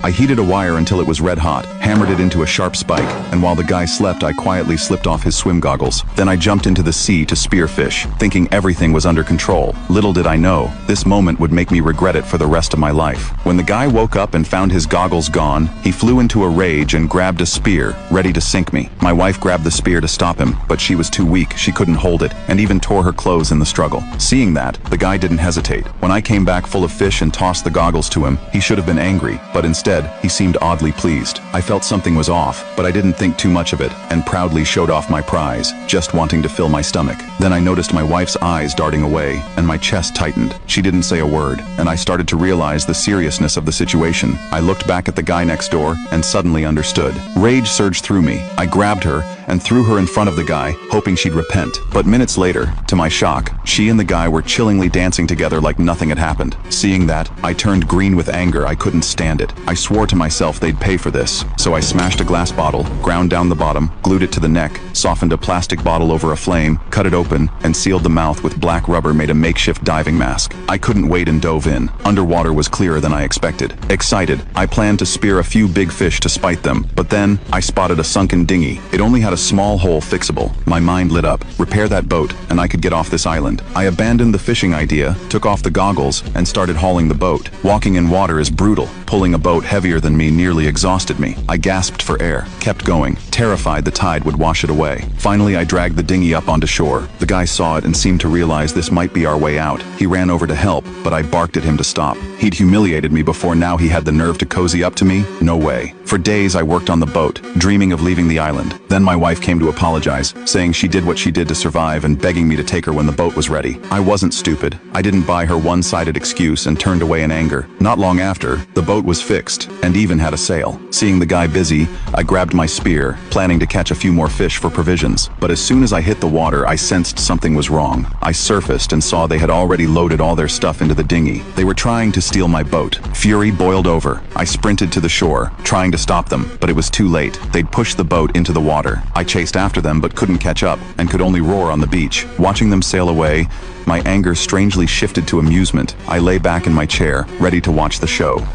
I heated a wire until it was red hot, hammered it into a sharp spike, and while the guy slept, I quietly slipped off his swim goggles. Then I jumped into the sea to spear fish, thinking everything was under control. Little did I know, this moment would make me regret it for the rest of my life. When the guy woke up and found his goggles gone, he flew into a rage and grabbed a spear, ready to sink me. My wife grabbed the spear to stop him, but she was too weak, she couldn't hold it, and even tore her clothes in the struggle. Seeing that, the guy didn't hesitate. When I came back full of fish and tossed the goggles to him, he should have been angry, but instead, he seemed oddly pleased. I felt something was off, but I didn't think too much of it, and proudly showed off my prize, just wanting to fill my stomach. Then I noticed my wife's eyes darting away, and my chest tightened. She didn't say a word, and I started to realize the seriousness of the situation. I looked back at the guy next door, and suddenly understood. Rage surged through me. I grabbed her, and threw her in front of the guy, hoping she'd repent. But minutes later, to my shock, she and the guy were chillingly dancing together like nothing had happened. Seeing that, I turned green with anger. I couldn't stand it. I swore to myself they'd pay for this. So I smashed a glass bottle, ground down the bottom, glued it to the neck, softened a plastic bottle over a flame, cut it open, and sealed the mouth with black rubber made a makeshift diving mask. I couldn't wait and dove in. Underwater was clearer than I expected. Excited, I planned to spear a few big fish to spite them, but then I spotted a sunken dinghy. It only had a small hole fixable. My mind lit up. Repair that boat, and I could get off this island. I abandoned the fishing idea, took off the goggles, and started hauling the boat. Walking in water is brutal. Pulling a boat heavier than me nearly exhausted me. I gasped for air, kept going, terrified the tide would wash it away. Finally, I dragged the dinghy up onto shore. The guy saw it and seemed to realize this might be our way out. He ran over to help, but I barked at him to stop. He'd humiliated me before, now he had the nerve to cozy up to me? No way. For days I worked on the boat, dreaming of leaving the island. Then my wife came to apologize, saying she did what she did to survive and begging me to take her when the boat was ready. I wasn't stupid. I didn't buy her one-sided excuse and turned away in anger. Not long after, the boat was fixed and even had a sail. Seeing the guy busy, I grabbed my spear, planning to catch a few more fish for provisions. But as soon as I hit the water, I sensed something was wrong. I surfaced and saw they had already loaded all their stuff into the dinghy. They were trying to steal my boat. Fury boiled over. I sprinted to the shore, trying to stop them, but it was too late. They'd pushed the boat into the water. I chased after them but couldn't catch up, and could only roar on the beach. Watching them sail away, my anger strangely shifted to amusement. I lay back in my chair, ready to watch the show.